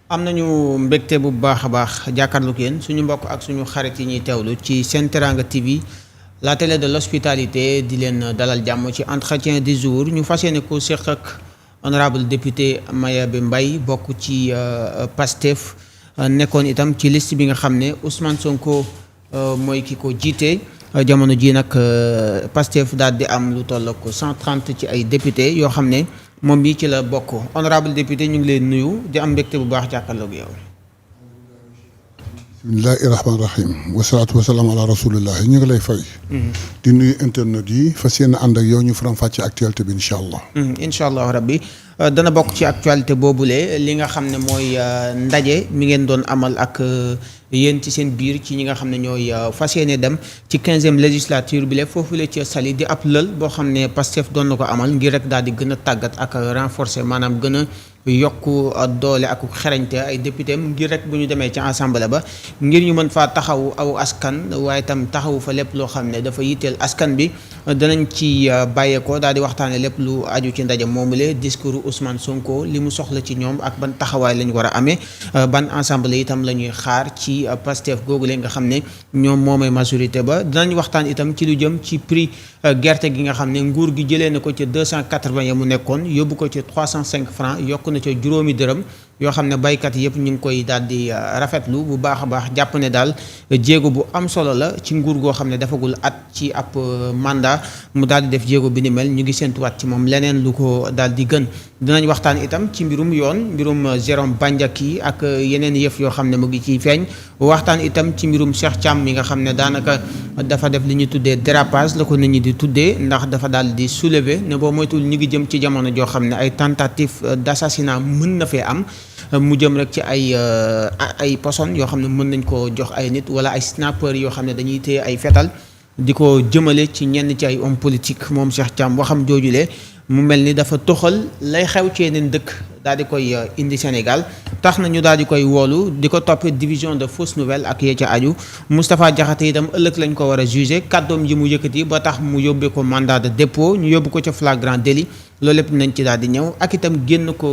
am nañu mbégte bu baax a baax jàkkaarloog yéen suñu mbokk ak suñu xarit yi ñuy teewlu ci Sen Teranga TV la télé de l'hospitalité di leen dalal jàmm ci entretien du jour ñu fas yéene ko séq ak honorable député Mayabé Mbaye bokk ci PASTEF nekkoon itam ci liste bi nga xam ne Ousmane Sonko mooy ki ko jiite jamono ji nag PASTEF daal di am lu toll ak 130 ci ay député yoo xam ne moom bii ci la bokk honorable député ñu ngi leen nuyu di am mbégte bu baax jàkkaarloog yow. bismillahi rahmaani rahim wasalaatu wasalaam ala rasulillah ñu ngi lay fay. di nuyu internet yi fas yéene ànd ak yow ñu faram fàcce actualité bi incha allah. incha allah rabbi dana bokk ci actualité boobule li nga xam ne mooy ndaje mi ngeen doon amal ak yéen ci seen biir ci ñi nga xam ne ñooy fas yéene dem ci 15e législature bi la foofu la ci Saly di ab lël boo xam ne Pastef doon na ko amal ngir rek daal di gën a tàggat ak renforcer maanaam gën a yokku doole ak xerañte ay député ngir rek bu ñu demee ci assemblée ba ngir ñu mën faa taxawu aw askan waaye itam taxawu fa lépp loo xam ne dafa yitteel askan bi danañ ci bàyyeekoo daal di waxtaane lépp lu aju ci ndaje moomule discours Ousmane Sonko li mu soxla ci ñoom ak ban taxawaay lañ war a amee ban assemblée itam la ñuy xaar ci Pastef googu leen nga xam ne ñoom moomay majorité ba dinañ waxtaan itam ci lu jëm ci prix gerte gi nga xam ne nguur gi jëlee na ko ci 280 ya mu nekkoon yóbbu ko ci 305 francs yokk na ca juróomi dërëm yoo xam ne baykat yëpp ñu ngi koy daal di rafetlu bu baax a baax jàpp ne daal jéego bu am solo la ci nguur goo xam ne dafagul at ci ab mandat mu daal di def jéego bi ni mel ñu ngi séntuwaat ci moom leneen lu ko daal di gën dinañ waxtaan itam ci mbirum yoon mbirum Jérôme Bandiaky ak yeneen yëf yoo xam ne mu ngi ciy feeñ waxtaan itam ci mbirum Cheikh Thiam mi nga xam ne daanaka dafa def li ñu tuddee dérapage la ko nit ñi di tuddee ndax dafa daal di soulever ne boo moytul ñu ngi jëm ci jamono joo xam ne ay tentative d'assassinat mën na fee am mu jëm rek ci ay personnes yoo xam ne mën nañ koo jox ay nit wala ay snipers yoo xam ne dañuy téye ay fetal di ko jëmale ci ñenn ci ay homme politique moom Cheikh Thiam waxam joojule mu mel ni dafa toxal lay xew ci yeneen dëkk daal di koy indi Sénégal tax na ñu daal di koy woolu di ko toppee division de fausses nouvelles ak yee ca aju Moustapha Diakhaté itam ëllëg lañ ko war a jugé kàddoom yi mu yëkkati ba tax mu yóbbee ko mandat de dépôt ñu yóbbu ko ca flagrant délit loolu lépp nañ ci daal di ñëw ak itam génn ko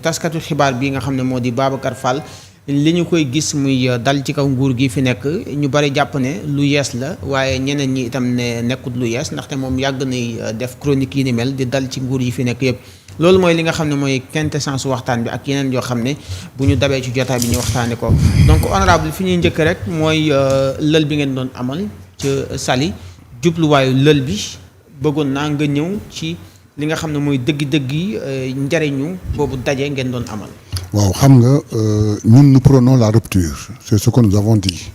taskatu xibaar bi nga xam ne moo di Babacar Fall li ñu koy gis muy dal ci kaw nguur gi fi nekk ñu bari jàpp ne lu yees la waaye ñeneen ñi itam ne nekkut lu yees ndaxte moom yàgg nay def chronique yi ni mel di dal ci nguur yi fi nekk yëpp loolu mooy li nga xam ne mooy quintessence waxtaan bi ak yeneen yoo xam ne bu ñu dabee ci jotaay bi ñu waxtaane ko donc honorable fi ñuy njëkk rek mooy lël bi ngeen doon amal ca Saly jubluwaayu lël bi bëggoon naa nga ñëw ci li nga xam ne mooy dëgg-dëgg njariñu boobu daje ngeen doon amal. waaw xam nga ñun nous prenons la rupture c'est ce que nous avons dit.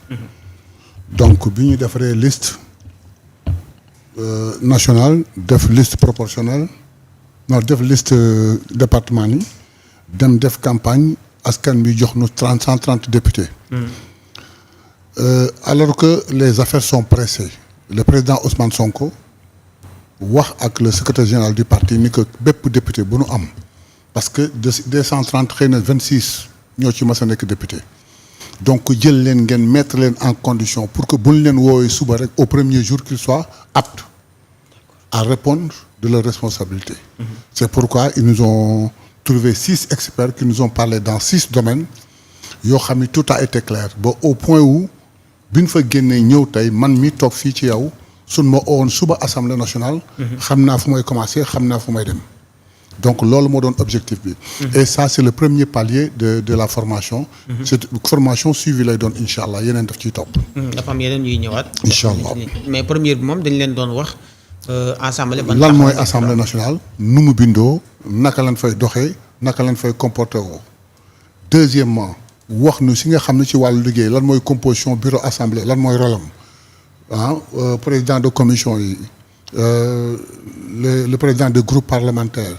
donc bi ñu defaree liste nationale def liste proportionnelle non def liste département yi dem def campagne askan bi jox nu 130 députés. Alors que les affaires sont pressées le président Ousmane Sonko wax ak le secrétaire général du parti ni que bépp député bu nu am. parce que des 130 xëy na 26 ñoo ci mas a nekk député donc jël leen ngeen mettre leen en condition pour que buñ leen woowee suba rek au premier jour qu'ils soient aptes à répondre de leurs responsabilités. C'est pourquoi ils nous ont trouvé 6 experts qui nous ont parlé dans 6 domaines yoo xam ni tout a été clair ba au point où bi ñu fa génnee ñëw tey man mi toog fii ci yow suñ ma owoon suba assemblée nationale. xam naa fu may commencer xam naa fu may dem. donc loolu moo doon objectif bi. et ça c'est le premier palier de la formation. cette formation suivie lay doon incha allah yeneen daf ciy topp. dafa am yeneen yuy ñëwaat. incha allah mais première bi moom dañ leen doon wax assemblée. lan mooy assemblée nationale nu mu bindoo naka lañ fay doxee naka lañ fay comporté woo. deuxièmement wax nu si nga xam ne ci wàllu liggéey lan mooy composition bureau assemblée lan mooy rôle am président de commission yi le président de groupe parlementaire.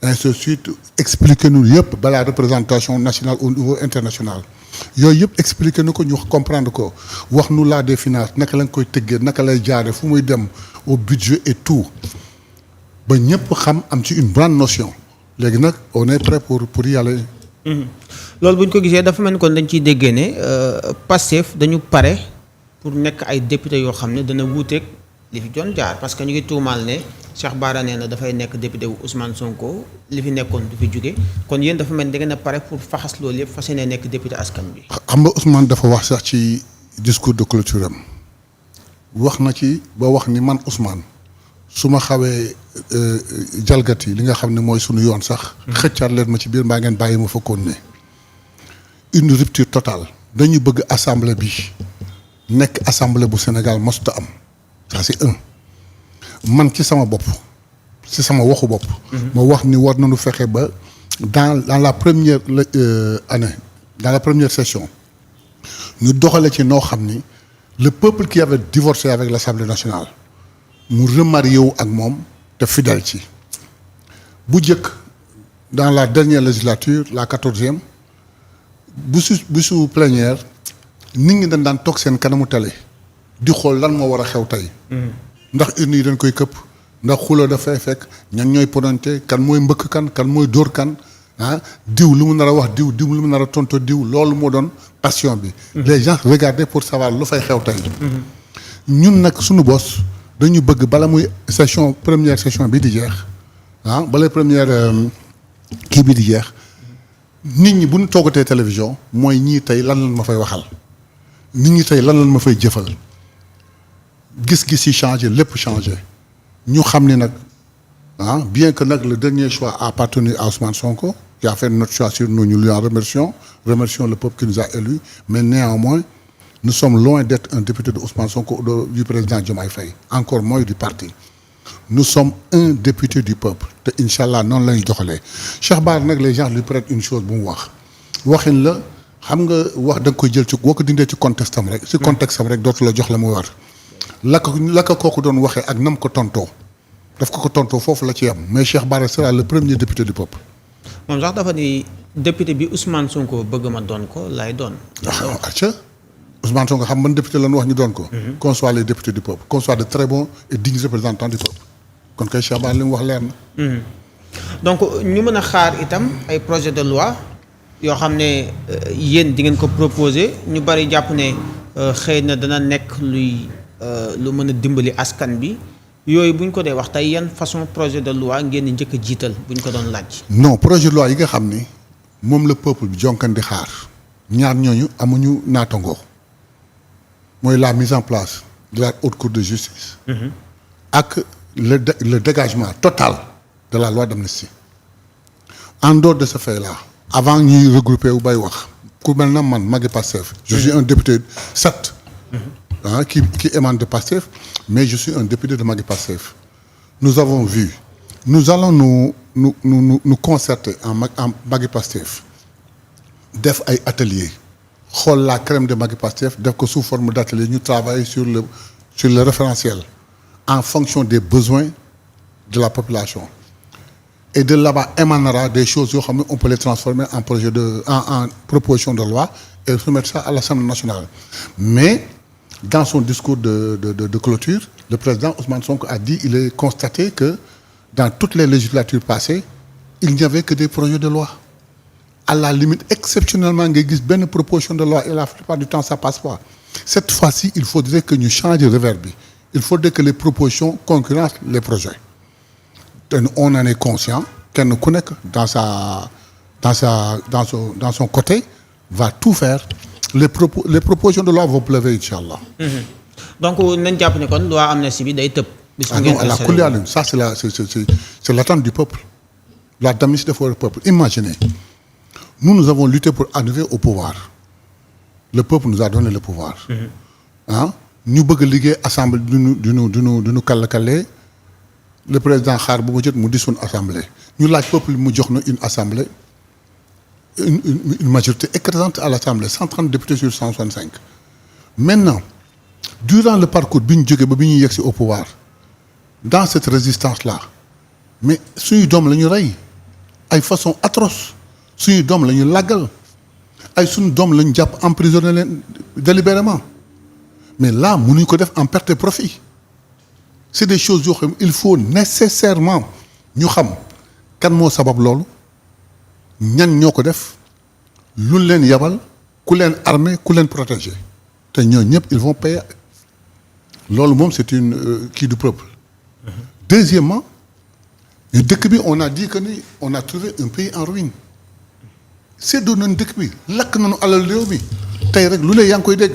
ainsi de suite expliquer nu yëpp ba la représentation nationale au niveau international yooyu yëpp expliquer nu ko ñu comprendre ko wax nu laa des finances naka lañ koy tëggee naka lay jaare fu muy dem au budget et tout ba ñëpp xam am ci une grande notion léegi nag on est prêt pour y aller. loolu bu ñu ko gisee dafa mel ni kon dañ ciy déggee ne Pastef dañu pare pour nekk ay député yoo xam ne dana wuuteeg li fi doon jaar parce que ñu ngi tuumaal ne Cheikh Bara nee na dafay nekk député wu Ousmane Sonko li fi nekkoon du fi jóge kon yéen dafa mel ni da ngeen a pare pour faxas loolu yëpp fas yéene nekk député askan bi. xam nga Ousmane dafa wax sax ci discours de clôture am wax na ci ba wax ni man Ousmane su ma xawee jalgati li nga xam ne mooy sunu yoon sax. xëccaat leen ma ci biir mbaa ngeen bàyyi ma fa ne une rupture totale dañu bëgg assemblée bi nekk assemblée bu Sénégal mosuta am ça c'est un man ci sama bopp ci sama waxu bopp. ma wax ni war nañu fexe ba dans la première année dans la première session ñu doxale ci noo xam ni le peuple qui avait divorcé avec l'Assemblée nationale mu remarié wu ak moom te fidèle ci bu jëkk dans la dernière législature la 14e bu su plénière nit ñi dañ daan toog seen kanamu télé di xool lan moo war a xew tey. ndax urne yi dañ koy këpp ndax xuloo dafay fekk ñan ñooy ponante kan mooy mbëkk kan mooy dóor kan diw lu mu nar a wax diw lu mu nar a tonto diw loolu moo doon passion bi. les gens regardaient pour savoir lu fay xew tey. ñun nag suñu bos dañu bëgg bala muy première session bi di jeex bala première kii bi di jeex nit ñi bu ñu toogatee télévision mooy ñii tey lan lañ ma fay waxal nit ñi tey lan lañ ma fay jëfal gis-gis yi changé lépp changé ñu xam ni nag bien que nag le dernier choix a appartenu à Ousmane Sonko qui a fait notre choix sur nous ñu lui en remercions le peuple qui nous a élus mais néanmoins nous sommes loin d'être un député de Ousmane Sonko du président Diomaye Faye encore moins du parti nous sommes un député du peuple te incha allah noonu la ñuy doxalee Cheikh Bara nag les gens lui prêtent une chose bu mu wax waxin la xam nga wax da nga koy jël ci boo ko dindee ci contexte am rek. ci contexte am rek dootu la jox la mu war la ko kooku doon waxee ak nam ko tontoo daf ko tontoo foofu la ci yam mais Cheikh Bara sera le premier député du peuple. moom sax dafa ni député bi Ousmane Sonko bëgg ma doon ko lay doon. acca Ousmane Sonko xam ban député lañu wax ñu doon ko. qu'on soit les députés du peuple qu'on soit de très bons et dignes représentants du peuple kon kay Cheikh Bara li mu wax leer na. donc ñu mën a xaar itam ay projet de loi yoo xam ne yéen di ngeen ko proposer ñu bari jàpp ne xëy na dana nekk lu mën a dimbali askan bi yooyu bu ñu ko dee wax tey yan façon projet de loi ngeen di njëkk a jiital bu ñu ko doon laaj. non projet de loi yi nga xam ni moom la peuple bi jonkan di xaar ñaar ñooñu amuñu naatangoo mooy la mise en place de la haute cour de justice. ak le dégagement total de la loi d'amnistie. En dehors de ce fait-là avant ñuy regrouper wu bay wax ku mel na man Magui Pastef je suis un député 7 qui émane de Pastef mais je suis un député de Magui Pastef nous avons vu nous allons nous concerter en Magui Pastef def ay ateliers xool la crème de Magui Pastef def ko sous forme d'atelier ñu travailler sur le référentiel en fonction des besoins de la population et de là-bas émanera des choses yoo xam ne on peut les transformer en proposition de loi et soumettre ça à l'Assemblée nationale mais dans son discours de clôture le président Ousmane Sonko a dit il est constaté que dans toutes les législatures passées il n'y avait que des projets de loi à la limite exceptionnellement nga gis benn proposition de loi et la plupart du temps ça passe pas cette fois-ci il faudrait que ñu changer revers bi il faudrait que les propositions concurrencent les projets te on en est conscient kenn ku nekk dans son côté va tout faire les propositions de loi vont pleuver inchallah. donc nañ jàpp ne kon loi amnistie bi day tëb. non la kulialim ça c'est l'attente du peuple la d'amnistie dafa war peuple imaginez nous avons lutté pour arriver au pouvoir le peuple nous a donné le pouvoir ñu bëgg a liggéey assemblée du nu kàllkàllee le président xaar bu mu jot mu dissoudre assemblée ñu laaj peuple mu jox na une assemblée une majorité écrasante à l'assemblée 130 députés sur 165 maintenant durant le parcours bi ñu jógee ba bi ñuy yegsi au pouvoir dans cette résistance là mais suñu doom la ñu rey ay façon atroce suñu doom la ñu làggal ay suñu doom la ñu jàpp emprisonné leen délibérément mais là mënuñ ko def en perte de profit c'est des choses yoo xam il faut nécessairement ñu xam kan moo sabab loolu ñan ñoo ko def lu leen yabal ku leen armé ku leen protégé te ñoo ñëpp ils vont payer loolu moom c'est une kii du peuple. Deuxièmement dëkk bi on a dit que ni on a trouvé un pays en ruine séddoo nañ dëkk bi lakk nañu alal réew mi tey rek lu ne yaa ngi koy dégg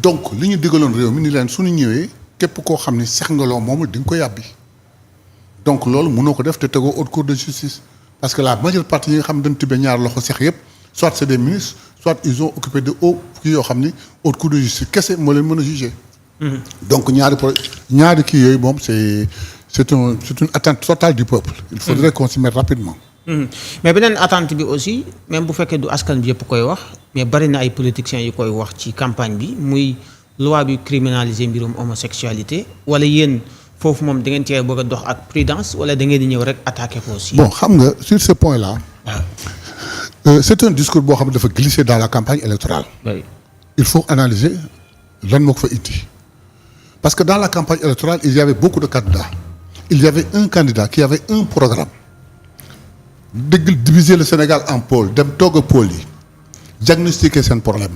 donc li ñu digaloon réew mi ni leen suñu ñëwee képp koo xam ne sex nga loo moomul di nga ko yàbbi donc loolu mënoo ko def te tegoo haute cour de justice parce que la majeure partie yi nga xam ne dañ tibbee ñaar loxo sex yëpp soit c'est des ministres soit ils ont occupé de haut kii yoo xam ni haute cour de justice kese moo leen mën a juger. Donc ñaari kii yooyu moom c'est une attente totale du peuple. Il faudrait qu'on s'y mette rapidement. Mais beneen attente bi aussi même bu fekkee du askan bi yëpp koy wax mais bari na ay politiciens yu koy wax ci campagne bi muy loi bi criminaliser mbirum homosexualité wala yéen foofu moom da ngeen cee bëgg a dox ak prudence wala da ngeen di ñëw rek attaquer ko aussi. Bon xam nga sur ce point-là. C'est un discours boo xam ne dafa glisser dans la campagne électorale. Oui. Il faut analyser lan moo ko fa indi. Parce que dans la campagne électorale, il y avait beaucoup de candidats. Il y avait un candidat qui avait un programme. Diviser le Sénégal en pôles, dem toog pôles yi, diagnostiquer seen problème,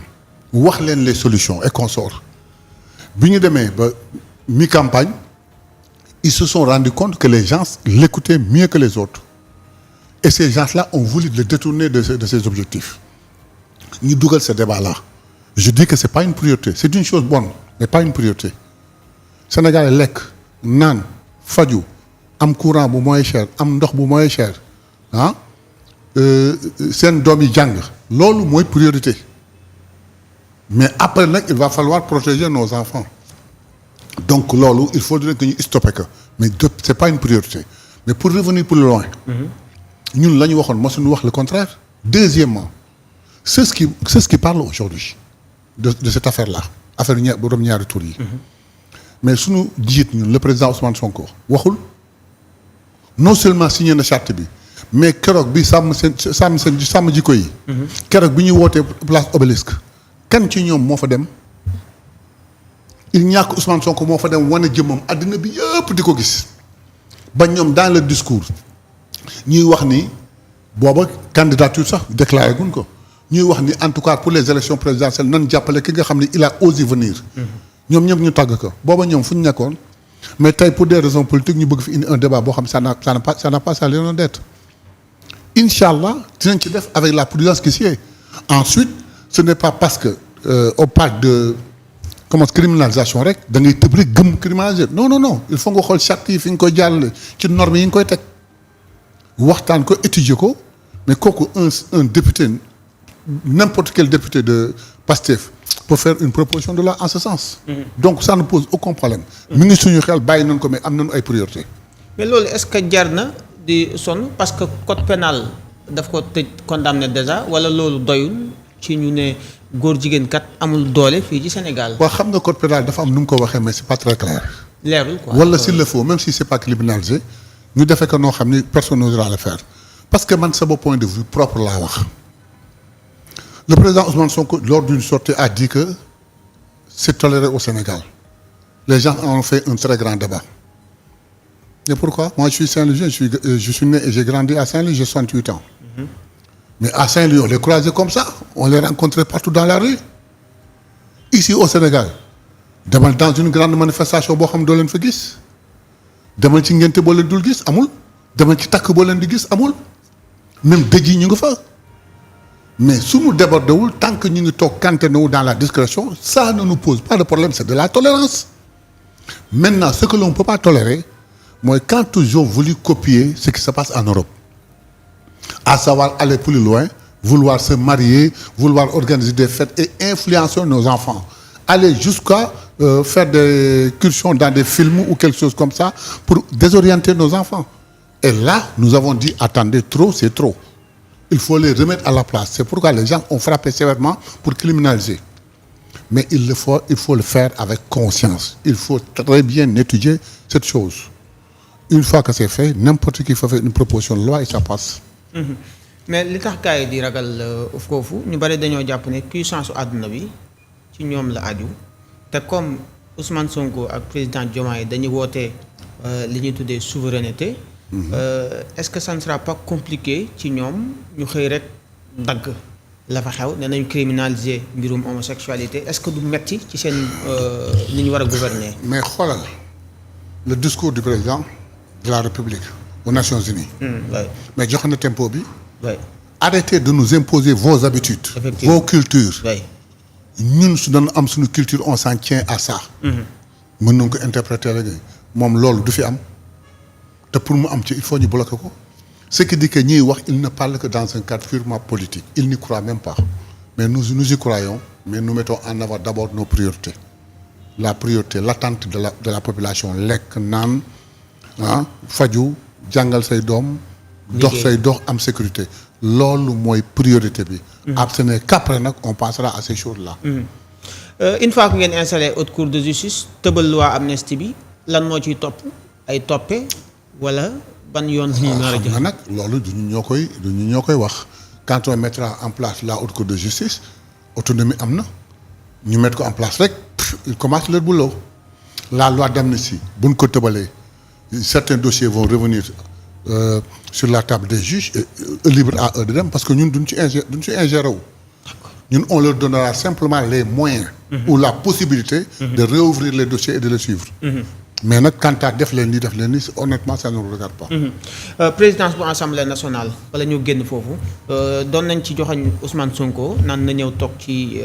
wax leen les solutions et consorts. Bi ñu demee ba mi-campagne, ils se sont rendus compte que les gens l'écoutaient mieux que les autres. Et ces gens-là ont voulu le détourner de ses objectifs. Ñu dugal ce débat-là. Je dis que c'est pas une priorité. C'est une chose bonne, mais pas une priorité. Sénégal lekk naan faju am courant bu moins cher am ndox bu moins cher ah seen doom yi jàng loolu mooy priorité mais après nag il va falloir protéger nos enfants donc loolu il faudrait que ñu stopper que mais c'est pas une priorité mais pour revenir plus loin ñun la ñu waxoon mosuñu wax le contraire. Deuxièmement c'est ce qui parle aujourd'hui de cette affaire-là affaire borom ñaari tur yi. Mais suñu jiit ñun le président Ousmane Sonko waxul non seulement signé na charte bi mais keroog bi sàmm jikko yi. keroog bi ñuy wootee place Obélisque kan ci ñoom moo fa dem il ñàkk Ousmane Sonko moo fa dem wane jëmmam àddina bi yëpp di ko gis ba ñoom dans le discours ñuy wax ni booba candidature sax déclaré guñ ko ñuy wax ni en tout cas pour les élections présidentielles nan jàppale ki nga xam ne il a osé venir. ñoom ñëpp ñu tàgg ko booba ñoom fu ñu nekkoon mais tey pour des raisons politiques ñu bëgg fi indi un débat boo xam ça n'a pas sa raison d'être. Incha allah dinañ ci def avec la prudence qui sied. Ensuite ce n'est pas parce que on parle de criminalisation rek da ngay tëb rek gëm criminaliser non il faut nga xool charte yi fi nga koy jàllale ci normes yi nga koy teg waxtaan ko étudier ko mais kooku un député n'importe quel député de Pastef pour faire une proposition de loi en ce sens. Donc ça ne pose aucun problème. mi ngi suñu xel bàyyi nañ ko mais am nañu ay priorité. Mais loolu est-ce que jar na di sonn parce que code pénal daf ko tëj condamné déjà wala loolu doyul ci ñu ne góor jigéen kat amul doole fii ci Sénégal. waaw xam nga code pénal dafa am nu mu ko waxee mais c'est pas très clair. leerul quoi wala s'il le faut même si c'est pas criminalisé ñu defee ko noo xam ni personne n'osera le faire parce que man sama point de vue propre laa wax. Le président Ousmane Sonko, lors d'une sortie, a dit que c'est toléré au Sénégal. Les gens en ont fait un très grand débat. Et pourquoi? Moi, je suis Saint-Louisien, je suis né et j'ai grandi à Saint-Louis, j'ai 68 ans. Mais à Saint-Louis, on les croisait comme ça. On les rencontrait partout dans la rue. Ici, au Sénégal, dans une grande manifestation, boo xam doo leen fa gis. demal ci ngénte boo leen dul gis amul. demal ci takk boo leen di gis amul. même dëj yi ñu ngi fa. Mais si nous débordons, tant que nous sommes dans la discrétion, ça ne nous pose pas de problème, c'est de la tolérance. Maintenant, ce que l'on ne peut pas tolérer, moi, quand toujours voulu copier ce qui se passe en Europe, à savoir aller plus loin, vouloir se marier, vouloir organiser des fêtes et influencer nos enfants, aller jusqu'à faire des incursions dans des films ou quelque chose comme ça pour désorienter nos enfants. Et là, nous avons dit, attendez, trop, c'est trop. Il faut les remettre à la place. C'est pourquoi les gens ont frappé sévèrement pour criminaliser. Mais il faut le faire avec conscience. Il faut très bien étudier cette chose. Une fois que c'est fait, n'importe qui peut faire une proposition de loi et ça passe. Mais li tax gars yi di ragal foofu ñu bari dañoo jàpp ne puissance su àdduna bi ci ñoom la aju te comme Ousmane Sonko ak président Diomaye dañuy woote li ñuy tuddee souveraineté. Est-ce que ça ne sera pas compliqué ci ñoom ñu xëy rek dagg la fa xew ne nañu criminaliser mbirum homosexualité est-ce que du metti ci seen ni ñu war a gouverner. mais xoolal le discours du président de la République aux Nations Unies. Ouais. mais jox na tempo bi. Ouais. Arrêtez de nous imposer vos habitudes. Vos cultures. Ouais. ñun su doon am suñu culture on s'en tient à ça. mën nañu ko interpréter léegi moom loolu du fi am te pour mu am ci il faut ñu bloquer ko ce qui dit que ñiy wax il ne parle que dans un cadre purement politique il n'y croit même pas mais nous y croyons mais nous mettons en avant d'abord nos priorités la priorité l'attente de la population lekk naan faju jàngal say doom dox say dox am sécurité loolu mooy priorité bi ce n'est qu'après nag on passera à ces choses-là. Une fois que ngeen installé haute cour de justice tëbal loi amnistie bi lan moo ciy topp ay toppe wala ban yoon la ñuy nar a jox nag loolu du ñu ñoo koy wax quand on mettra en place la haute cour de justice autonomie am na ñu mettre ko en place rek ils commencent leur boulot la loi d'amnistie bu ñu ko tëbalee certains dossiers vont revenir sur la table des juges et libre à eux de dem parce que ñun duñ ci ingéré wu ñun on leur donnera simplement les moyens ou la possibilité de réouvrir les dossiers et de les suivre mais nag quant à def leen ni honnêtement ça ne nous regarde pas. Présidence bu Assemblée nationale wala ñu génn foofu doon nañ ci joxoñ Ousmane Sonko naan na ñëw toog ci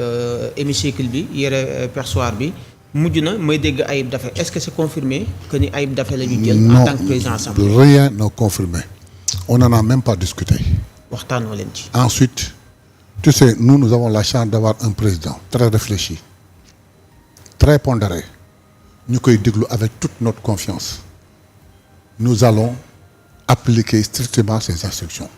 hémicycle bi yére perchoir bi mujj na may dégg Ayib Daffé est-ce que c'est confirmé que ni Ayib Daffé la ñu jël en tant que président Assemblée. Rien n'est confirmé on n'en a même pas discuté. waxtaanoo leen ci. Ensuite tu sais nous avons la chance d'avoir un président très réfléchi très pondéré ñu koy déglu avec toute notre confiance nous allons appliquer strictement ses instructions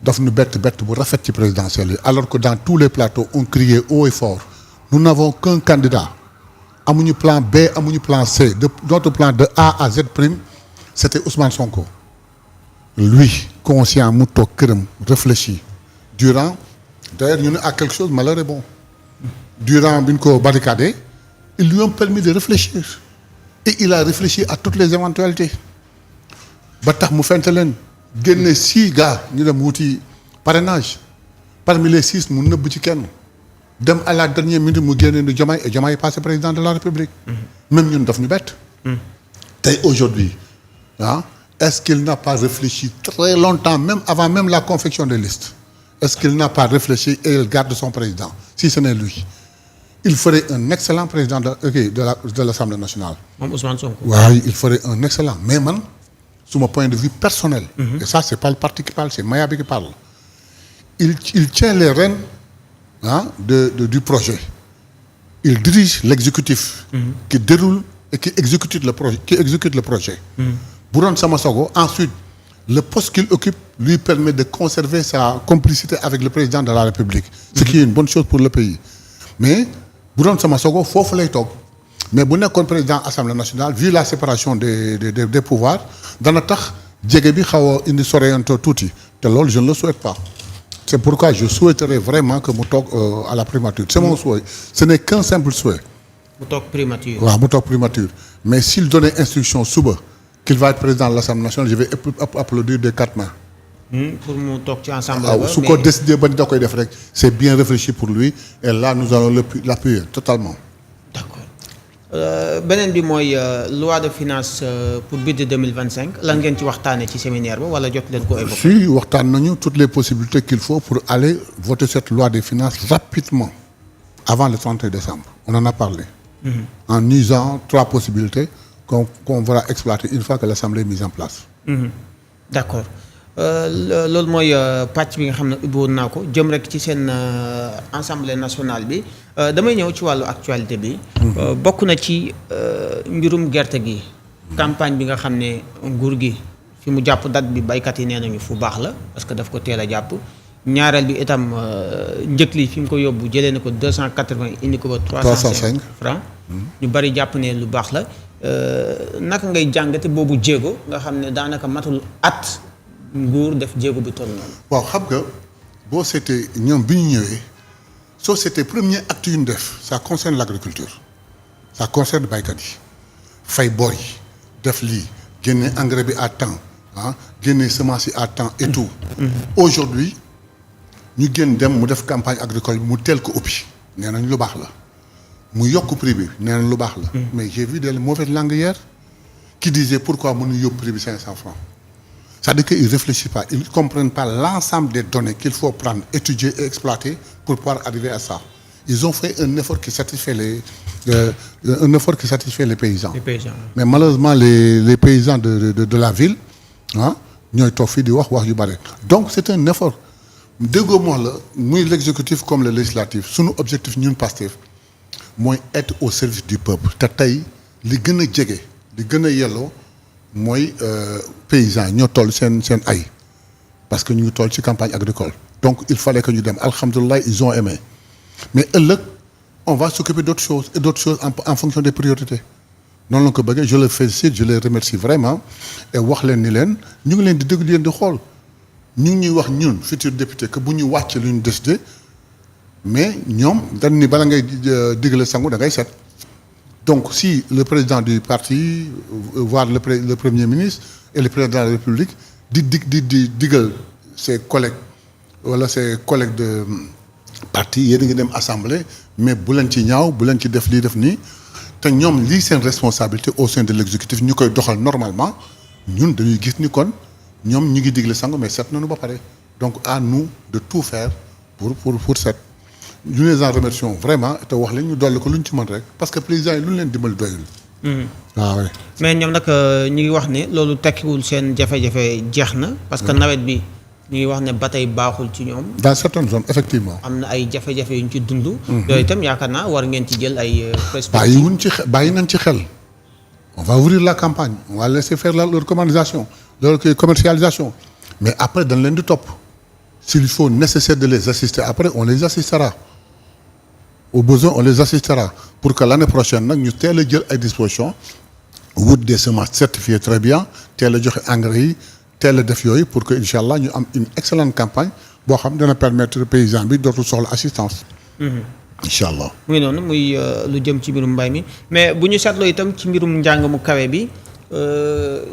daf ñu bett bu rafet ci présidentielle yi alors que dans tous les plateaux on criait haut et fort nous n'avons qu'un candidat amuñu plan B amuñu plan C notre plan de A à Z prime c'était Ousmane Sonko lui conscient mu toog këram réfléchi durant d'ailleurs ñu ne à quelque chose malheur est bon durant bi ñu ko barricadé ils lui ont permis de réfléchir et il a réfléchi à toutes les éventualités ba tax mu fente leen génne 6 gars ñu dem wuti parrainage parmi les 6 mu nëbb ci kenn dem à la dernière minute mu génne ni Diomaye et Diomaye est passé président de la République même ñun daf ñu bett tey aujourd'hui est-ce qu'il n'a pas réfléchi très longtemps même avant même la confection des listes est-ce qu'il n'a pas réfléchi et il garde son président si ce n'est lui il ferait un excellent président de l'Assemblée nationale. moom Ousmane Sonko. waaye il ferait un excellent mais man sur mon point de vue personnel. Et ça c'est pas le parti qui parle c'est Maya bi qui parle. il tient les rênes du projet. Il dirige l'exécutif. Qui déroule et qui exécute le projet. bu doon sama sogo ensuite le poste qu'il occupe lui permet de conserver sa complicité avec le président de la République. Ce qui est une bonne chose pour le pays. mais bu doon sama sogo foofu lay toog mais bu nekkoon président Assemblée nationale vu la séparation des pouvoirs dana tax jege bi xaw a indi soreyantoo tuuti te loolu je ne le souhaite pas. C'est pourquoi je souhaiterais vraiment que mu toog à la primature c'est mon souhait ce n'est qu'un simple souhait. mu toog primature. waaw mu toog primature mais s'il donnait instruction suba qu'il va être président de l'Assemblée nationale je vais applaudir des 4 mains. pour mu toog ci ensemble. su ko décidé ba ni da koy def rek c'est bien réfléchi pour lui et là nous allons l'appuyer totalement. D'accord beneen bi mooy loi de finances pour budget 2025 lan ngeen ci waxtaanee ci séminaire ba wala jot leen ko évoquer. si waxtaan nañu toutes les possibilités qu'il faut pour aller voter cette loi des finances rapidement avant le 31 décembre on en a parlé. En usant 3 possibilités qu'on va exploiter une fois que l'Assemblée est mise en place. D'accord loolu mooy pàcc bi nga xam ne ubbi woon naa ko jëm rek ci seen Assemblée nationale bi damay ñëw ci wàllu actualité bi. bokk na ci mbirum gerte gi. campagne bi nga xam ne nguur gi fi mu jàpp date bi baykat yi nee nañu fu baax la parce que daf ko teel a jàpp. ñaareel bi itam njëkk li fi mu ko yóbbu jëlee na ko 280 indi ko ba 305 francs ñu bari jàpp ne lu baax la naka ngay jàngate boobu jéego nga xam ne daanaka matul at nguur def jéego bi toll noonu. waaw xam nga boo seetee ñoom bi ñu ñëwee soo seetee premier acte yu ñu def ça concerne l'agriculture ça concerne baykat yi fay bor yi def lii génne engrais bi à temps génne semence yi à temps et tout. Aujourd'hui ñu génn dem mu def campagne agricole bi mu teel ko ubbi nee nañ lu baax la mu yokk prix bi nee nañ lu baax la. mais j'ai vu des mauvaises langues hier qui disaient pourquoi mënuñu yóbbu prix bi 500 francs. C'est-à-dire qu'ils ne réfléchissent pas, ils ne comprennent pas l'ensemble des données qu'il faut prendre, étudier et exploiter pour pouvoir arriver à ça. Ils ont fait un effort qui satisfait les paysans. Les paysans. Mais malheureusement, les paysans de la ville, ah ñooy toog fii di wax yu bare. Donc c'est un effort. déggoo moo la muy l'exécutif comme le législatif sunu objectif ñun Pastef mooy être au service du peuple te tey li gën a jege li gën a yelloo mooy paysans ñoo toll seen ay parce que ñu ngi toll ci campagne agricole donc il fallait que ñu dem alhamdulilah ils ont aimé mais ëllëg on va s'occuper d'autres choses et d'autres choses en fonction des priorités noonu la ko bëggee je les félicite je les remercie vraiment et wax leen ni leen ñu ngi leen di déglu leen di xool ñu ngi ñuy wax ñun futur député que bu ñu wàcc lu ñu décidé mais ñoom dañ ni bala ngay digle sangu da ngay set donc si le président du parti voire le premier ministre et le président de la République di digal ses collègues wala ses collègues de parti yéen a ngi dem assemblée mais bu leen ci ñaaw bu leen ci def lii def nii te ñoom lii seen responsabilité au sein de l'exécutif ñu koy doxal normalement ñun dañuy gis ni kon ñoom ñu ngi digle sangu mais set nañu ba pare donc à nous de tout faire pour set ñu les en remercions vraiment te wax leen ñu dolli ko lu ñu ci mën rek parce que président yi lu ñu leen dimbali doyul. waaw mais ñoom nag ñu ngi wax ne loolu tekkiwul seen jafe-jafe jeex na. parce que nawet bi ñu ngi wax ne ba tey baaxul ci ñoom. dans certaines zones effectivement. am na ay jafe-jafe yu ñu ci dund. yooyu itam yaakaar naa war ngeen ci jël ay. perspectives bàyyi nañ ci xel. on va ouvrir la campagne on va laisser faire leur commercialisation mais après dañ leen di topp s'il faut nécessaire de les assister après on les assistera au besoin on les assistera pour que l'année prochaine nag ñu teel a jël ay dispositions wut des semences certifiées très bien teel a joxe engrais yi teel a def yooyu pour que incha allah ñu am une excellente campagne boo xam dana permettre paysan bi dootul soxla assistance. incha allah. muy noonu muy lu jëm ci mbirum mbay mi mais bu ñu seetloo itam ci mbirum njàng mu kawe bi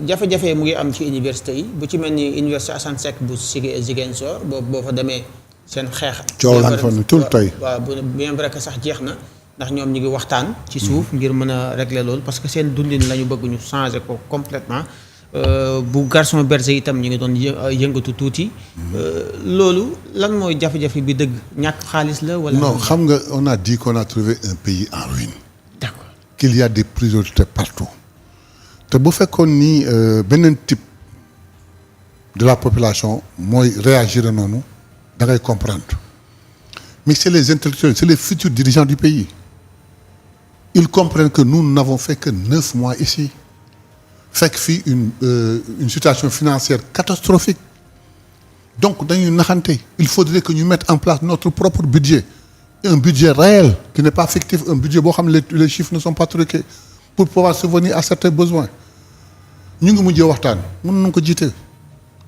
jafe-jafe mu ngi am ci université yi bu ci mel ni université Assane Seck bu Ziguinchor boo fa demee seen xeex. coow laan fa tout le temps. waaw bien vrai que sax jeex na ndax ñoom ñu ngi waxtaan. ci suuf ngir mën a régler loolu parce que seen dundin la ñu bëgg ñu changer ko complètement bu Gaston Berger itam ñu ngi doon yëngatu tuuti. loolu lan mooy jafe-jafe bi dëgg ñàkk xaalis la wala. non xam nga on a dit qu'on a trouvé un pays en ruine. d'accord qu'il y a des priorités partout. te bu fekkoon ni beneen type de la population mooy réagir noonu da ngay comprendre mais c'est les intellectuels c'est les futurs dirigeants du pays ils comprennent que nous n'avons fait que 9 mois ici fekk fii une situation financière catastrophique donc dañuy naxante il faudrait que ñu mette en place notre propre budget un budget réel qui n'est pas fictif un budget boo xam ne les chiffres ne sont pas truqués pour pouvoir subvenir à certains besoins ñu ngi mujjee waxtaan mën nañu ko jiite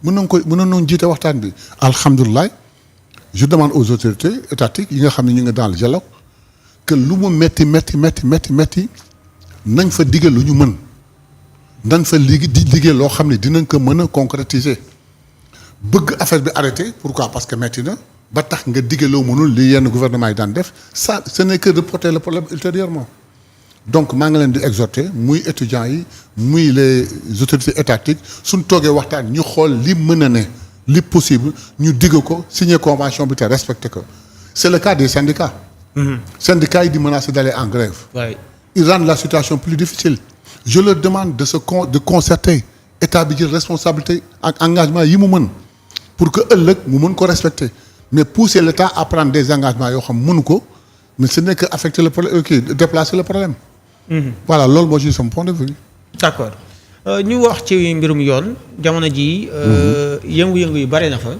mën nañu jiite waxtaan bi alhamdulilah je demande aux autorités étatiques yi nga xam ne ñu ngi dans le dialogue que lu mu metti nañ fa digal lu ñu mën nañ fa liggéey loo xam ne dinañ ko mën a concrétiser bëgg affaire bi arrêté pourquoi parce que metti na ba tax nga digal loo mënul li yenn gouvernement yi daan def ça ce n'est que reporter le problème ultérieurement donc maa ngi leen di exhorter muy étudiants yi muy les autorités étatiques suñ toogee waxtaan ñu xool li mën a ne li possible ñu digg ko signer convention bi te respecter ko c'est le cas des syndicats. syndicats yi di menacer d'aller en grève. ils rendent la situation plus difficile. je leur demande de concerter état bi jël responsabilité ak engagement yi mu mën pour que ëllëg mu mën ko respecter mais pousser l'état à prendre des engagements yoo xam mënu ko mais ce n'est que affecter le problème déplacer le problème. voilà loolu moo ci sama point de vue. d'accord ñu wax ci mbirum yoon jamono ji yëngu-yëngu yu bari na fa.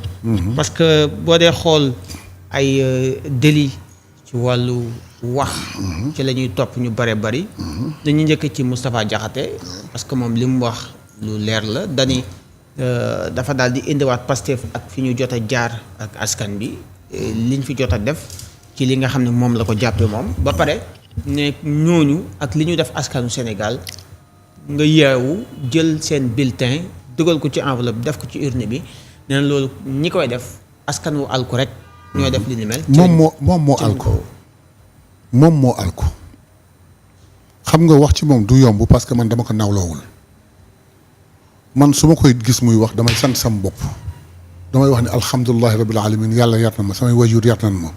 parce que boo dee xool ay délit ci wàllu wax. ci la ñuy topp ñu bare bari. dañuy njëkk ci Moustapha Diakhaté parce que moom li mu wax lu leer la dani dafa daal di indiwaat Pastef ak fi ñu jot a jaar ak askan bi liñ fi jot a def ci li nga xam ne moom la ko jàppee moom ba pare. ne ñooñu ak li ñu def askanu Sénégal nga yeewu jël seen bulletin dugal ko ci enveloppe def ko ci urne bi nee na loolu ñi koy def askan wu alku rek ñoo def li ni mel. moom moo alko xam nga wax ci moom du yomb parce que man dama ko nawloowul man su ma koy gis muy wax damay sant sama bopp damay wax ni alhamdulilahi rabbil alamin yàlla yar na ma samay wajur yar na ma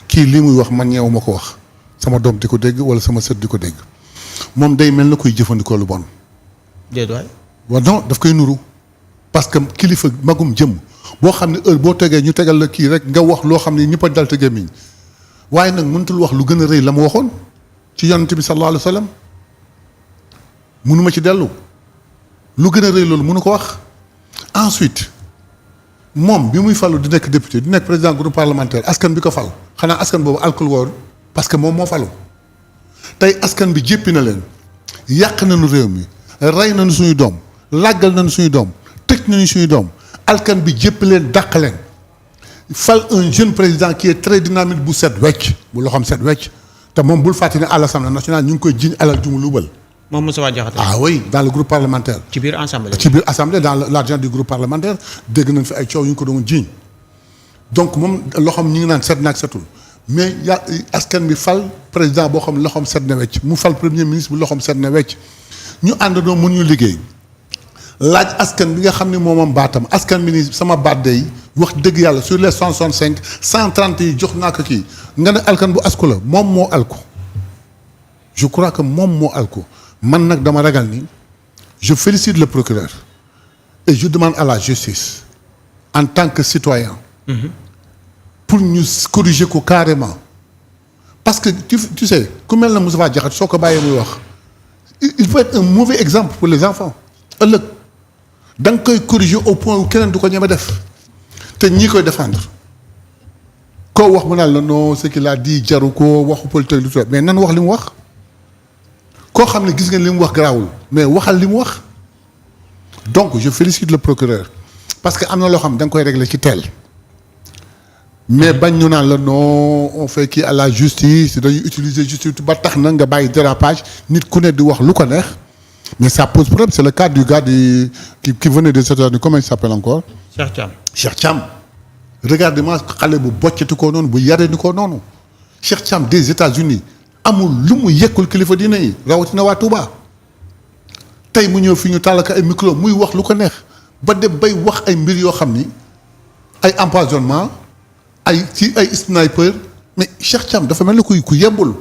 kii lii muy wax man ñeewu ma ko wax sama doom di ko dégg wala sama sët di ko dégg moom day mel na koy jëfandikoo lu bon. déedéet waay. waaw non daf koy nuru parce que kilifa magum jëm boo xam ne heure boo tegee ñu tegal la kii rek nga wax loo xam ne ñëpp a dal te gémmiñ waaye nag mënutul wax lu gën a rëy la mu waxoon ci yonent bi sallallahu alayhi wa sallam mënuma ci dellu lu gën a rëy loolu mënu ko wax. ensuite moom bi muy falu di nekk député di nekk président groupe parlementaire askan bi ko fal xanaa askan boobu alcool woor parce que moom moo falu tey askan bi jéppi na leen yàq nañu réew mi rey nañu suñu doom làggal nañu suñu doom tëj nañu suñu doom alkan bi jéppi leen dàq leen fal un jeune président qui est très dynamique bu set wecc bu loxoom set wecc te moom bul fàtte ne à l'Assemblée nationale ñu ngi koy jiiñ alal ju mu luubal. moom Moustapha Diakhaté. ah oui dans le groupe parlementaire. ci biir assemblée. dans l'argent du groupe parlementaire dégg nañ fi ay coow yu ñu ko doon jiiñ donc moom loxoom ñu ngi naan set naag setul mais askan bi fal président boo xam loxoom set na wecc mu fal premier ministre bu loxoom set na wecc ñu àndandoo mën ñu liggéey laaj askan bi nga xam ne moomam baatam askan bi ni sama baat day wax dëgg yàlla sur les 165 130 yi jox naa ko kii nga ne alkan bu asku la moom moo alku je crois que moom moo alku man nag dama ragal ni je félicite le procureur et je demande à la justice en tant que citoyen pour ñu corriger ko carrément parce que tu sais ku mel na Moustapha Diakhaté soo ko bàyyee muy wax il faut être un mauvais exemple pour les enfants ëllëg da nga koy corriger au point où keneen du ko ñeme def te ñii koy défendre koo wax mu naan la non ce qu'il a dit jaru ko waxu politique lu mais nan wax li mu wax koo xam ne gis ngeen li mu wax garaawul mais waxal li mu wax donc je félicite le procureur parce que am na loo xam da nga koy régler ci teel mais bañ ñu naan la non on fait kii à la justice dañuy utiliser justice ba tax na nga bàyyi dérapage nit ku ne di wax lu ko neex mais ça pose problème c'est le cas du gars qui venait des États-Unis comment il s'appelle encore. Cheikh Thiam. Regardez-moi xale bu boccati ko noonu bu yaree ni ko noonu Cheikh Thiam des États-Unis amul lu mu yekkul kilifa diine yi rawatina waa Touba tey mu ñëw fi ñu tàll ko ay micro muy wax lu ko neex ba dem bay wax ay mbir yoo xam ni ay empoisonnement ay sniper mais Cheikh Thiam dafa mel ni ku yembul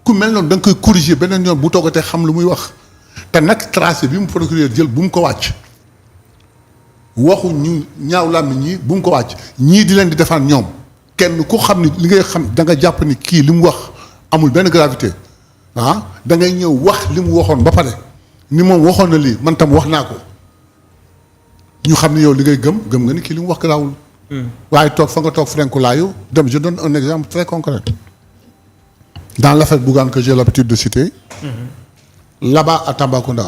ku mel noonu da nga koy corriger beneen yoon bu toogatee xam lu muy wax te nag tracé bi mu procureur jël bu mu ko wàcc waxu ñu ñaaw làmmiñ ñi bu mu ko wàcc ñii di leen di defaan ñoom kenn ku xam ni li ngay xam da nga jàpp ni kii li mu wax amul benn gravité da ngay ñëw wax li mu waxoon ba pare ni moom waxoon na lii man tam wax naa ko ñu xam ni yow li ngay gëm nga ni kii li mu wax garaawul. waaye toog fa nga toog frenkulaayu dem je donne un exemple très concret dans l'affaire Bougane que j'ai l'habitude de citer. Là-bas à Tambacounda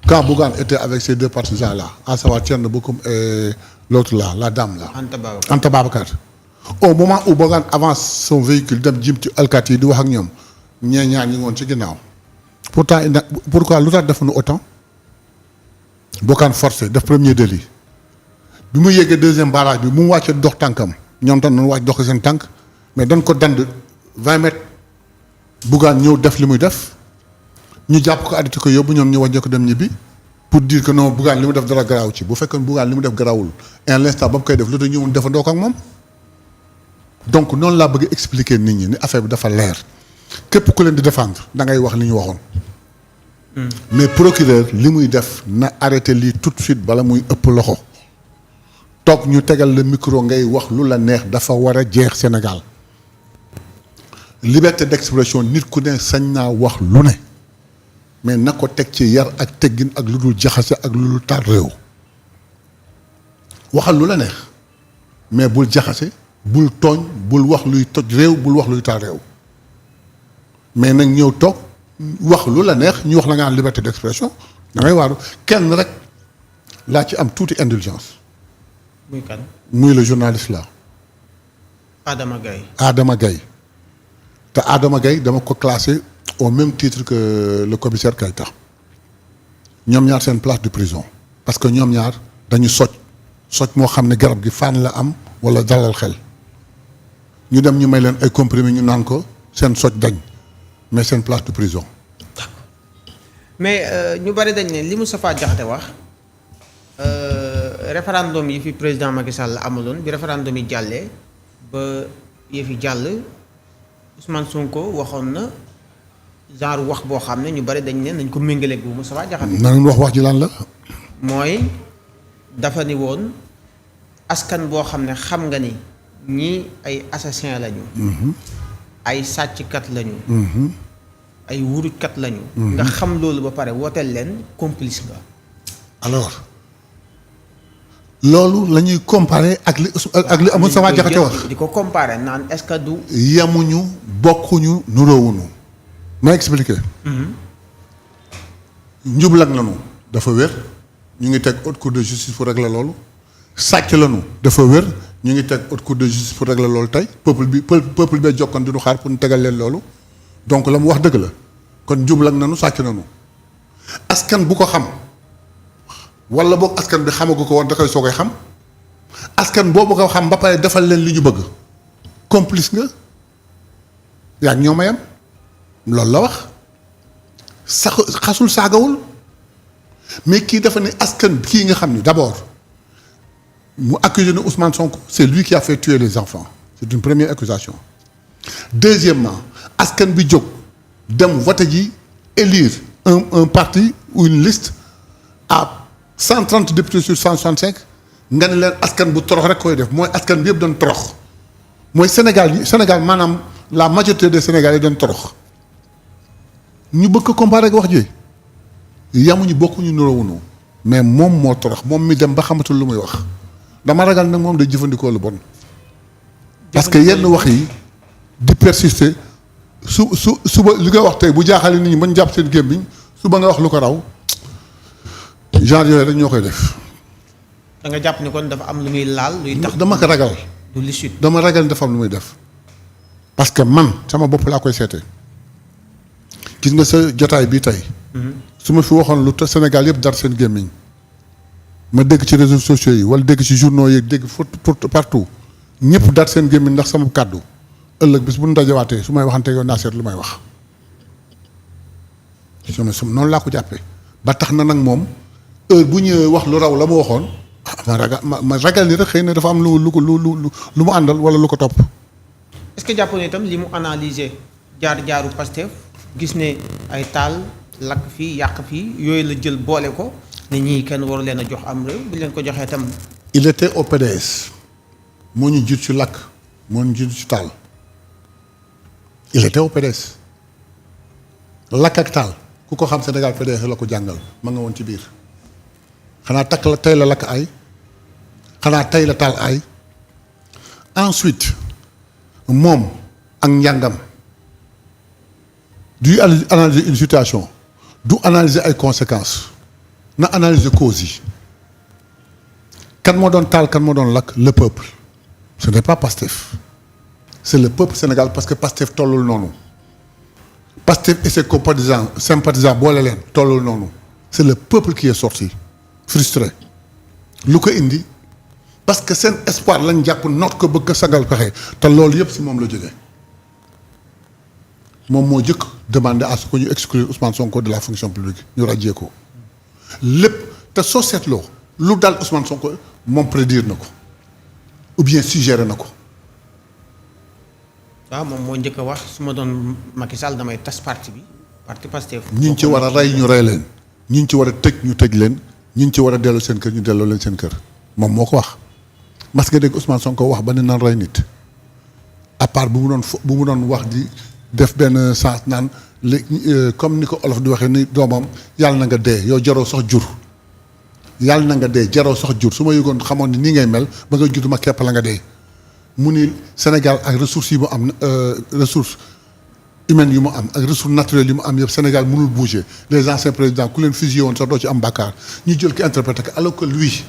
quand Bougane était avec ces deux partisans là à savoir Thierno Bocoum et l'autre là la dame là. Anta Babacar. Au moment où Bougane avance son véhicule dem jëm ci alkaati yi di wax ak ñoom ñee ñaar ñi ngoon ci ginnaaw pourtant pourquoi lu tax defuñu autant Bougane forcé def premier délit bi mu yeggee deuxième barrage bi mu wàccee dox tànkam ñoom tam nañu wàcc dox seen tànk mais dañ ko dand 20 mètres Bougane ñëw def li muy def ñu jàpp ko arrêté ko yóbbu ñoom ñu wàññee ko dem ñibbi pour dire que non Bougane li mu def dara garaaw ci bu fekkoon Bougane li mu def garaawul et à l'instant ba mu koy def lu tax ñëwoon defandoo ko ak moom donc noonu laa bëgg expliquer nit ñi ni affaire bi dafa leer képp ku leen di défendre da ngay wax li ñu waxoon. mais procureur li muy def na arrêté lii tout de suite bala muy ëpp loxo toog ñu tegal le micro ngay wax lu la neex dafa war a jeex Sénégal liberté d'expression nit ku ne sañ naa wax lu ne mais na ko teg ci yar ak teggin ak lu dul jaxase ak lu dul taal réew waxal lu la neex mais bul jaxase bul tooñ bul wax luy toj réew bul wax luy taal réew mais nag ñëw toog wax lu la neex ñu wax la nga am liberté d'expression da ngay waaru kenn rek laa ci am tuuti indulgence. muy kan. muy le journaliste là. Adama Gaye. Adama Gaye te Adama Gaye dama ko classé au même titre que le commissaire Keïta ñoom ñaar seen place de prison parce que ñoom ñaar dañu soj moo xam ne garab gi fan la am wala dalal xel ñu dem ñu may leen ay comprimés ñu naan ko seen soj dañ mais seen place de prison. mais ñu bari dañ ne li Moustapha Diakhaté wax référendum yi fi président Macky Sall amaloon bi référendum yi jàllee ba yëfi jàll Ousmane Sonko waxoon na genre wax boo xam ne ñu bari dañ ne nañ ko méngaleeg bu Moustapha Diakhaté. na leen wax ji lan la. mooy dafa ni woon askan boo xam ne xam nga ni ñii ay assassin lañu. ay sàcckat lañu. ay wurujkat lañu. nga xam loolu ba pare wooteel leen complice nga. alors loolu la ñuy comparer ak li Moustapha Diakhaté wax. di ko comparer naan est-ce que du. yemuñu bokkuñu nuroowuñu. ma expliqué. njublang lañu dafa wér ñu ngi teg haute cour de justice pour régler loolu. sàcc lañu dafa wér ñu ngi teg haute cour de justice pour régler loolu tey peuple bee jokkoon di ñu xaar pour ñu tegal leen loolu. donc la mu wax dëgg la kon njublang nañu sàcc nañu askan bu ko xam wala boog askan bi xamagu ko woon da koy soo koy xam askan boobu ko xam ba pare defal leen li ñu bëgg complice nga yaa ngi ñoo mayam loolu la wax xasul saagawul mais kii dafa ne askan kii nga xam ni d'abord mu accusé ne Ousmane Sonko c'est lui qui a fait tuer les enfants c'est une première accusation deuxièmement askan bi jóg dem vote ji élire un parti ou une liste à 130 députés sur 165 nga ne leen askan bu torox rek koy def mooy askan bi yëpp doon torox mooy Sénégal maanaam la majorité des Sénégalais doon torox ñu bëgg ko comparer ak wax ji yamuñu bokkuñu niroowuñu mais moom moo torox moom mi dem ba xamatul lu muy wax dama ragal nag moom day jëfandikoo lu bon parce que yenn wax yi di persister suba li nga wax tey bu jaaxale nit ñi bañ jàpp seen gémmiñ suba nga wax lu ko raw genre yooyu rek ñoo koy def. da nga jàpp ni kon dafa am lu muy laal. luy tax dama ko ragal. du li dama ragal ni dafa am lu muy def. parce que man sama bopp laa koy seete gis nga sa jotaay bii tey. su ma fi waxoon lu te Sénégal yëpp dar seen gémmiñ ma dégg ci réseaux sociaux yi wala dégg ci journaux yi dégg partout ñëpp dar seen gémmiñ ndax sama kàddu ëllëg bis bu ñu dajawaatee su may waxante yoon naa seet lu may wax. noonu laa ko jàppee ba tax na nag moom heure bu ñëwee wax lu raw la ma waxoon ma ragal ni rek xëy na dafa am lu mu àndal wala lu ko topp. est-ce que jàppoon itam li mu analyser jaaru Pastef gis ne ay taal lakk fii yàq fii yooyu la jël boole ko ne ñii kenn waru leen a jox am réew bu leen ko joxee itam. il était au PDS moo ñu jiit ci lakk moo ñu jiit ci taal il était au PDS lakk ak taal ku ko xam Sénégal PDS la ko jàngal ma nga woon ci biir xanaa takk la tey la lakk ay xanaa tey la taal ay ensuite moom ak njàngam du analyser une situation du analyser ay conséquences na analyser causes yi kan moo doon taal kan moo doon lakk le peuple ce n'est pas Pastef c'est le peuple Sénégal parce que Pastef tollul noonu Pastef et ses sympathisants boole leen tollul noonu c'est le peuple qui est sorti frustré lu ko indi parce que seen espoir lañ jàpp noot ko bëgg a sagal pexe te loolu yëpp si moom la jógee moom moo jëkk demander à ce que ñu exclure Ousmane Sonko de la fonction publique ñu radier ko lépp te soo seetloo lu dal Ousmane Sonko moom prédire na ko ou bien suggéré na ko. waaw moom moo njëkk a wax su ma doon Macky Sall damay tas parti bi parti Pastef. ñi ci war a rey ñu rey leen ñi ci war a tëj ñu tëj leen ñi ci war a delloo seen kër ñu delloo leen seen kër moom moo ko wax. parce que dégg Ousmane Sonko wax ba ne naan rey nit à part bu mu doon wax di def benn sens naan léegi comme ni ko olof di waxee ni doomam yàlla na nga dee yow jaroo sax jur yàlla na nga dee jaroo sax jur su ma yëgoon xamoon ni nii ngay mel ba nga judd ma kepp la nga dee mu ni Sénégal ak ressources yi mu am ressources humaines yu mu am ak ressources naturelles yi mu am yëpp Sénégal mënul bouger les anciens présidents ku leen fusillé woon sax doo ci am bàkkaar ñu jël ko interprété ko alors que lui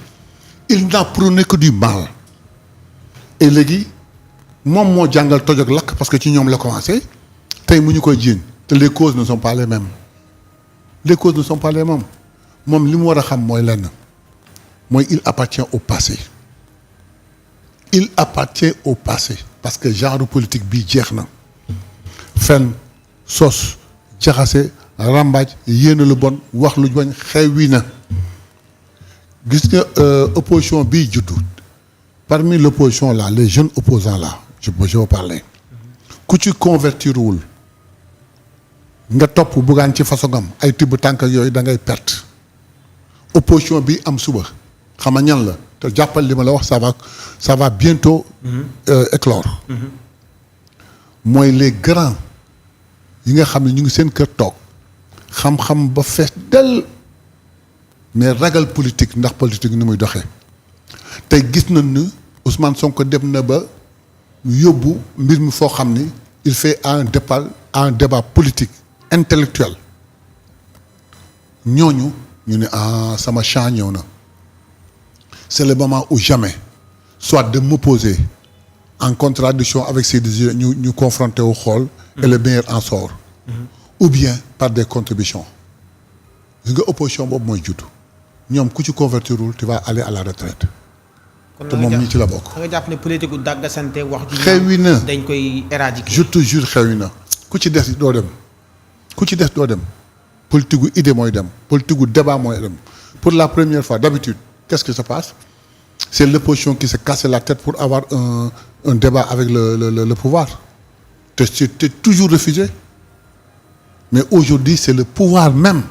il n'a prôné que du mal et léegi moom moo jàngal toj ak lakk parce que ci ñoom la commencé tey mu ñu koy jiiñ te les causes ne sont pas les mêmes les causes ne sont pas les mêmes moom li mu war a xam mooy lenn mooy il appartient au passé il appartient au passé parce que genre politique bii jeex na fen sos jaxase rambaaj yéena lu bon wax lu bañ xewwi na gis nga opposition bii juddu parmi l'opposition là les jeunes opposants là je veux parler ku ci convertirwul nga topp buggaan ci façongam ay tibb tànk ak yooyu da ngay perte opposition bi am suba xam nga ñan la te jàppal li ma la wax ça va bientôt éclore mooy les grands yi nga xam ne ñu ngi seen kër toog xam-xam ba fees del mais ragal politique ndax politique ni muy doxee tey gis nañ ni Ousmane Sonko dem na ba yóbbu mbir mi foo xam ni il fait un débat politique intellectuel ñooñu ñu ne sama champ ñëw na c'est le moment ou jamais soit de m'opposer en contradiction avec ces désirs ñu confronter wu xool et le meilleur en sort ou bien par des contributions li nga opposition boobu mooy judd ñoom ku ci convertirul tu vas aller à la retraite te moom ñi ci la bokk. da nga jàpp ne politique gu dàggasante wax ji xewi na dañ koy éradiquer. je te jure xewi na ku ci des doo dem politique gu idée mooy dem politique gu débat mooy dem pour la première fois d'habitude qu'est-ce qui se passe c'est l'opposition qui se casse la tête pour avoir un débat avec le pouvoir te c'était toujours refusé mais aujourd'hui c'est le pouvoir même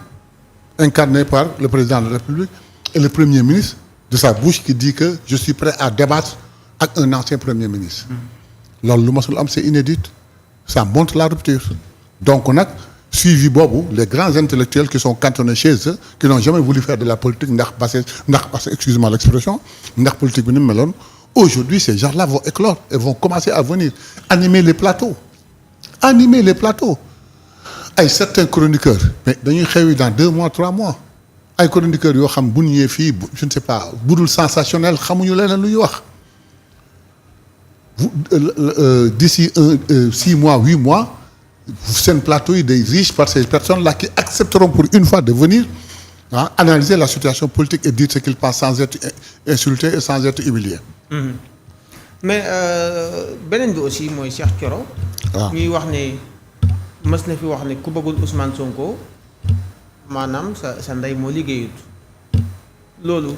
incarné par le président de la République et le premier ministre de sa bouche qui dit que je suis prêt à débattre ak un ancien premier ministre loolu lu masul am c'est inédit ça montre la rupture donc nag suivi boobu les grands intellectuels qui sont cantonnés chez eux qui n'ont jamais voulu faire de la politique parce que excusez-moi l'expression ndax politique bi ni mu meloon aujourd'hui ces gens-là vont éclore et vont commencer à venir animer les plateaux ay certains chroniqueurs mais dañuy xewi dans 2 mois 3 mois ay chroniqueurs yoo xam bu ñu ñëwee fii je ne sais pas budul sensationnel xamuñu leneen lu ñuy wax d'ici 6 mois 8 mois seen plateau yi day riche par ces personnes-là qui accepteront pour une fois de venir analyser la situation politique et dire ce qu'ils pensent sans être insultés et sans être humiliés. mais beneen bi aussi mooy Cheikh Thioro. waaw ñuy wax ne mës na fi wax ne ku bëggul Ousmane Sonko maanaam sa ndey moo liggéeyut loolu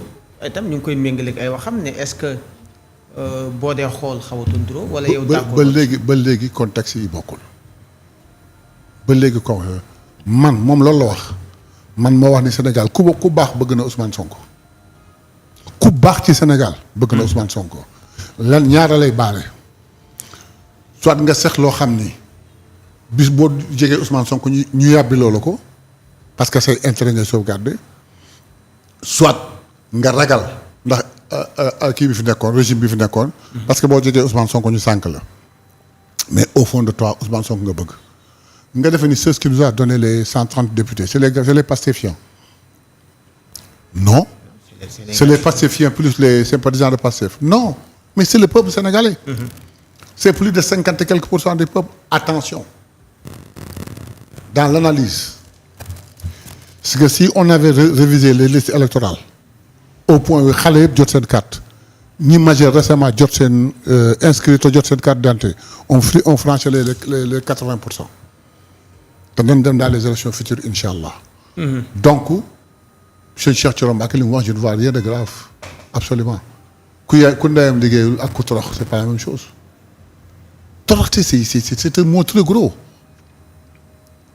itam ñu ngi koy méngaleeg ay waxam ne est-ce que boo dee xool xaw a tunduroo wala yow. d'accord ba léegi contexte yi bokkul. ba léegi ko man moom loolu la wax man moo wax ni Sénégal ku baax bëgg na Ousmane Sonko ku baax ci Sénégal bëgg na Ousmane Sonko lan ñaara lay baale soit nga sex loo xam ni bis boo jegee Ousmane Sonko ñu yàbbi loolu ko parce que say intérêt ngay sauvegarder soit nga ragal ndax kii bi fi nekkoon régime bi fi nekkoon parce que boo jegee Ousmane Sonko ñu sànk la mais au fond de toi Ousmane Sonko nga bëgg nga defee ni c'est ce qui nous a donné les 130 députés c'est les Pastefiens non c'est les Pastefiens plus les sympathisants de Pastef non mais c'est le peuple sénégalais c'est plus de 50 et quelques % du peuple attention dans l'analyse c'est que si on avait révisé les listes électorales au point où xale yëpp jot seen carte ñi majeur récemment jot seen inscrit te jot seen carte d'identité on franchit les 80%. te doon dem dans les élections futures incha allah. donc monsieur Cheikh Thioro Mbacké li mu wax je ne vois rien de grave absolument ku ndeyam liggéeyul ak ku torox c'est pas la même chose toroxte c'est un mot très gros.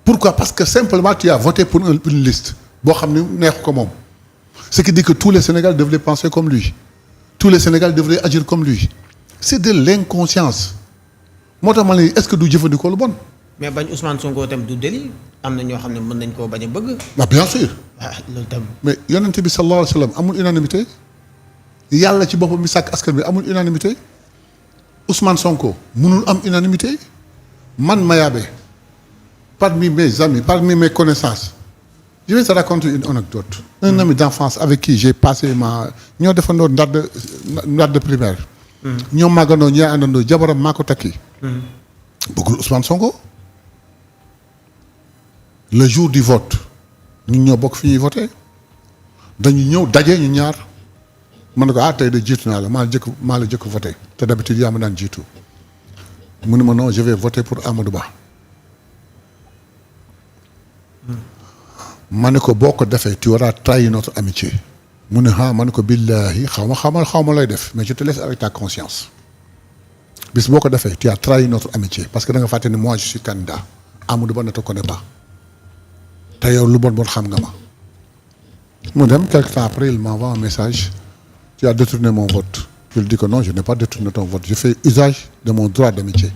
pourquoi parce que simplement tu as voté pour une liste boo xam ne neexu ko moom ce qui dit que tous les Sénégalais devraient penser comme lui tous les Sénégalais devraient agir comme lui c'est de l'inconscience moo tax ma ne est-ce que du jëfandikoo lu bon. mais bañ Ousmane Sonko tam du délit am na ñoo xam ne mën nañ koo bañ a bëgg. ah bien sûr. loolu tam. mais yonent bi sallallahu alayhi wa sallam amul unanimité yàlla ci boppam mi sàkk askan bi amul unanimité Ousmane Sonko mënul am unanimité man Mayabé parmi mes amis parmi mes connaissances je vais te raconter une anecdote un ami d'enfance avec qui j'ai passé ñoo defandoo ndar de primaire. ñoo màggandoo ñoo àndandoo jabaram maa ko takki. bëggul Ousmane Sonko. le jour du vote ñun ñoo bokk fi ñuy voté dañu ñëw daje ñu ñaar man ne ko tey de jiitu naa la maa la jëkk voté te d'habitude yaa ma daan jiitu mu ne ma non je vais voter pour Amadou Ba. ma ne ko boo ko defee tu auras trahi notre amitié. mu ne ma ne ko billahi xaw ma lay def mais je te laisse avec ta conscience. bis boo ko defee tu as trahi notre amitié parce que da nga fàtte ne moi je suis candidat Amadou Ba ne te connaît pas te yow lu bon xam nga ma. mu dem quelque temps après il m'envoie un message tu as détourné mon vote. Je lui dis que non je n'ai pas détourné ton vote je fais usage de mon droit d'amitié.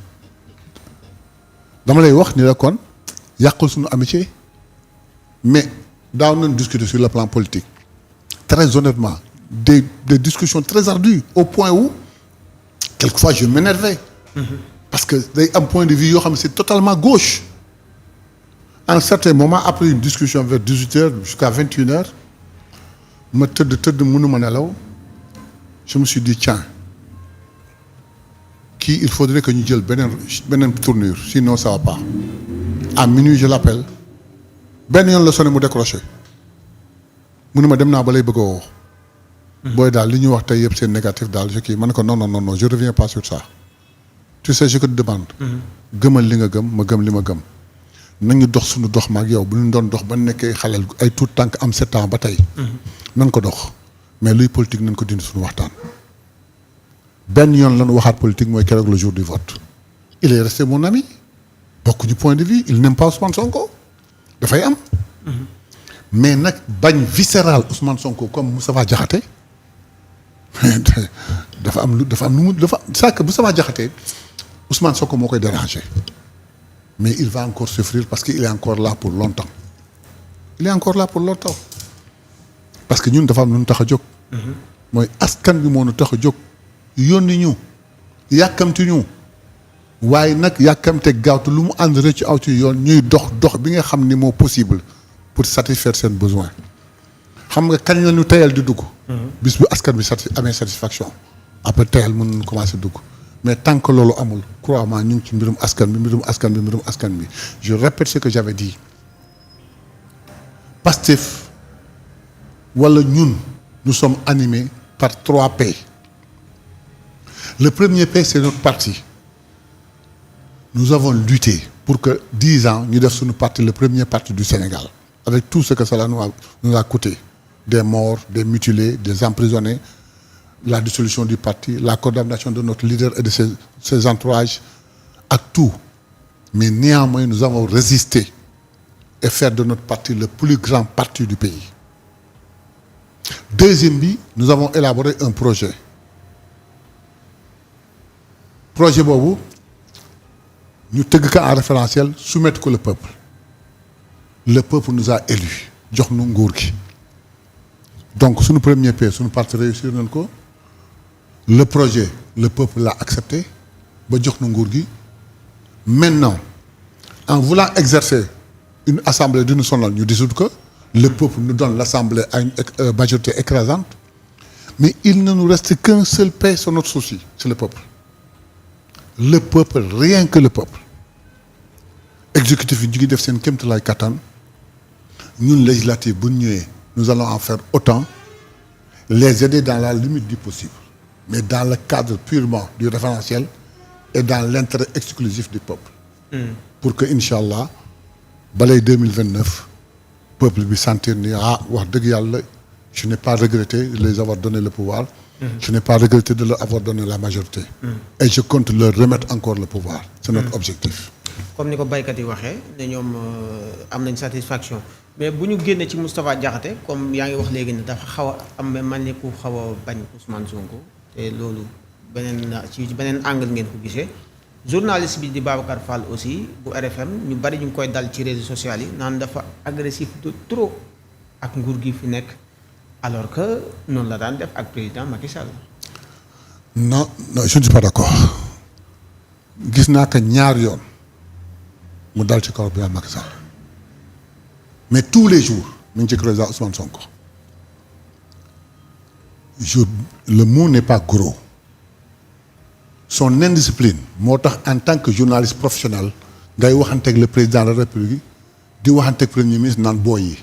dama lay wax ni la kon yàqul suñu amitié mais daaw nañu discuter sur le plan politique très honnêtement des discussions très ardues au point où quelquefois je m'énervais parce que day am point de vue yoo xam ne c'est totalement gauche. à un certain moment après une discussion vers 18h jusqu'à 21h ma tëdd mënuma nelaw je me suis dit tiens kii il faudrait que ñu jël beneen tournure sinon ça va pas. à minuit je l'appelle benn yoon la sonné mu décroché mu ne ma dem naa ba lay bëgg a woo. booy daal li ñuy wax tey yëpp c'est négatif daal je kii ma ne ko non je reviens pas sur ça. tu sais je te demande. gëmal li nga gëm ma gëm li ma gëm. nañu dox suñu dox ma ak yow bu ñu doon dox ba nekkee xaleel ay tout tànk am 7 ans ba tey. nañ ko dox mais luy politique nañ ko dindi suñu waxtaan. benn yoon lañu waxaat politique mooy keroog le jour du vote. il est resté mon ami. bokkuñu point de vue il n'aime pas Ousmane Sonko. dafay am. mais nag bañ viscéral Ousmane Sonko comme Moustapha Diakhaté dafa am nu mu sàkk Moustapha Diakhaté Ousmane Sonko moo koy déranger. mais il va encore souffrir parce que il est encore là pour longtemps. parce que ñun dafa am lu ñu tax a jóg. mooy askan bi moo ñu tax a jóg. yónni ñu yàkkamti ñu waaye nag yàkkamte gaawtu lu mu ànd rek ci aw ci yoon ñuy dox bi nga xam ni moo possible pour satisfaire seen besoin xam nga kañ la ñu teyal di dugg. bis bu askan bi amee satisfaction après teyal mën nañu commencer dugg mais tant que loolu amul crois-moi ñu ngi ci mbirum askan bi je répète ce que j'avais dit Pastef wala ñun nous sommes animés par 3 P. Le premier P, c'est notre parti. Nous avons lutté pour que 10 ans, nous devons notre parti, le premier parti du Sénégal, avec tout ce que cela nous a coûté. Des morts, des mutilés, des emprisonnés, la dissolution du parti, la condamnation de notre leader et de ses entourages, à tout. Mais néanmoins, nous avons résisté et fait de notre parti le plus grand parti du pays. Deuxième bi, nous avons élaboré un projet boobu ñu tëgg ko en référentiel soumettre ko le peuple nous a élus jox nu nguur gi donc suñu premier P suñu parti réussir nañ ko le projet le peuple l'a accepté ba jox nu nguur gi maintenant en voulant exercer une assemblée d'unisonal ñu dissoudre ko le peuple nous donne l'assemblée à une majorité écrasante mais il ne nous reste qu'un seul P sur notre souci c'est le peuple rien que le peuple exécutif yi ñu ngi def seen kéemtalaay kattan ñun législatif bu ñu ñëwee nous allons en faire autant les aider dans la limite du possible mais dans le cadre purement du référentiel et dans l'intérêt exclusif du peuple pour que incha allah balay 2029 peuple bi sentir ni wax dëgg yàlla je n'ai pas regretté de les avoir donné le pouvoir. Je n'ai pas regretté de leur avoir donné la majorité. Et je compte leur remettre encore le pouvoir. C'est notre objectif. comme ni ko baykat yi waxee ne ñoom am nañ satisfaction mais bu ñu génnee ci Moustapha Diakhaté comme yaa ngi wax léegi ne dafa xaw a am man ni ku xaw a bañ Ousmane Sonko te loolu beneen angle ngeen ko gisee. journaliste bi di Babacar Fall aussi bu RFM ñu bari ñu ngi koy dal ci réseaux sociaux yi naan dafa agressif de trop ak nguur gi fi nekk. alors que noonu la daan def ak président Macky Sall. non je ne suis pas d'accord gis naa ko ñaar yoon mu dal ci kaw président Macky Sall mais tous les jours mu ngi ci président Ousmane Sonko le mot n'est pas gros son indiscipline moo tax en tant que journaliste professionnel ngay waxanteeg le président de la République di waxanteeg premier ministre naan booy yi.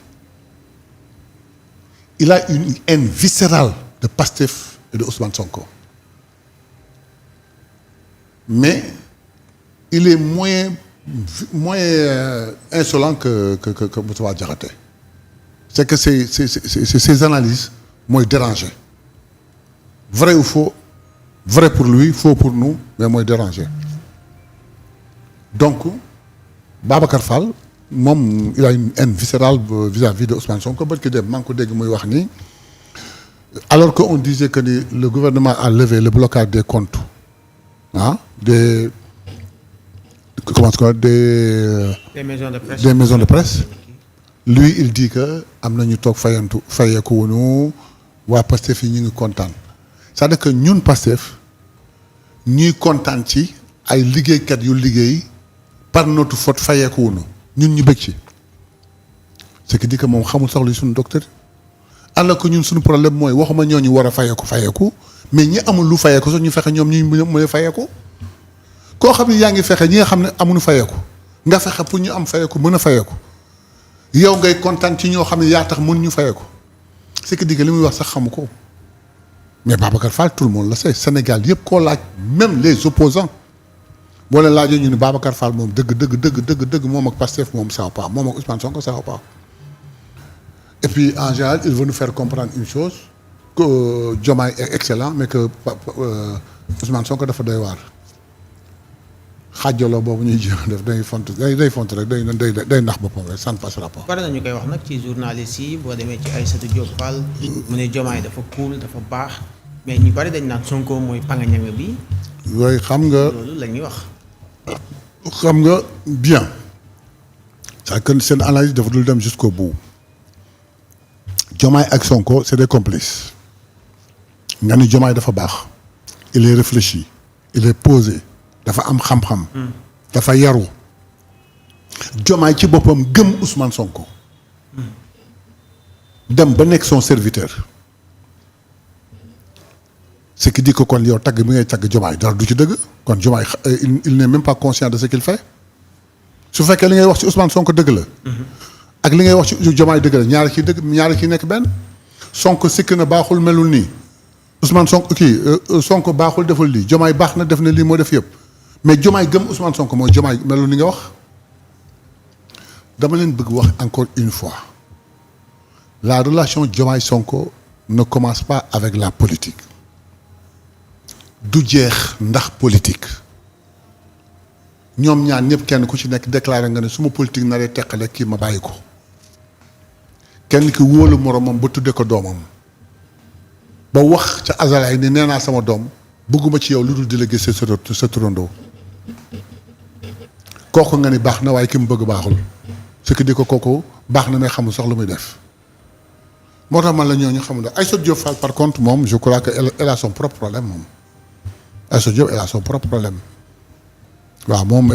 Il a une haine viscérale de Pastef et de Ousmane Sonko mais il est moins insolent que Moustapha Diakhaté. C'est que ses analyses mooy déranger vrai ou faux, vrai pour lui faux pour nous, mais mooy déranger. Donc Babacar Fall moom il a une haine viscérale vis-à-vis de Ousmane Sonko parce que maa ngi ko dégg muy wax ni alors que on disait que ni le gouvernement a levé le blocage des comptes des maisons de presse. Lui il dit que am na ñu toog fayeeku wuñu waa Pastef yi ñu ngi kontaan c'est-à-dire que ñun Pastef ñuy kontaan ci ay liggéeykat yu liggéey par notre faute fayeeku wuñu ñun ñu bëgg ci ce qui dit que moom xamul sax luy suñu docteur alors que ñun suñu problème mooy waxuma ñooñu war a fayeeku mais ñi amul lu fayeeku sax ñu fexe ñoom ñu mën a fayeeku koo xam ne yaa ngi fexe ñi nga xam ne amuñu fayeeku nga fexe pour ñu am fayeeku mën a fayeeku yow ngay kontaan ci ñoo xam ne yaa tax mën ñu fayeeku ce qui dit que li muy wax sax xamu ko mais Babacar Fall tout le monde le sait Sénégal yëpp koo laaj même les opposants boo leen laajee ñu ne Babacar Fall moom dëgg moom ak Pastef moom ça va pas moom ak Ousmane Sonko ça va pas. Et puis en général il veut nous faire comprendre une chose que Diomaye est excellent mais que Ousmane Sonko dafa doy waar xaajaloo boobu ñuy jéem a def day font rek day nax boppam rek ça ne passera pas. pare nañu koy wax nag ci journaliste yi boo demee ci Aïssatou Diop Fall mu ne Diomaye dafa cool dafa baax mais ñu bari dañ naan Sonko mooy pangañanga bi. yooyu xam nga loolu la ñuy wax. xam nga bien c'est que seen analyse dafa dul dem jusqu'au bout Diomaye ak Sonko c'est des complices nga ni Diomaye dafa baax il est réfléchi il est posé dafa am xam-xam dafa yaru Diomaye ci boppam gëm Ousmane Sonko dem ba nekk son serviteur ce qui dit que kon yow tagg bi ngay tagg Diomaye dara du ci dëgg kon Diomaye il n'est même pas conscient de ce qu'il fait su fekkee li ngay wax ci Ousmane Sonko dëgg la ak li ngay wax ci Diomaye dëgg la ñaari ci nekk benn Sonko sikk na baaxul melul nii Ousmane Sonko Sonko baaxul deful lii Diomaye baax na def na lii moo def yëpp mais Diomaye gëm Ousmane Sonko mooy Diomaye melul ni nga wax dama leen bëgg wax encore une fois la relation Diomaye Sonko ne commence pas avec la politique du jeex ndax politique ñoom ñaar ñëpp kenn ku ci nekk déclaré nga ne suma politique naree teqale kii ma bàyyi ko kenn ki wóolu moromam ba tudde ko doomam ba wax ca azalaay ni nee naa sama doom bëgguma ci yow lu dul di la gis sa turandoo kooku nga ni baax na waaye ki mu bëgg baaxul ce qui dit ko kooku baax na mais xamul sax lu muy def moo tax man la ñooñu xamul Aïssatou Diop Fall par contre moom je crois que elle a son propre problème moom Aïssatou Diop elle a son propre problème waaw moom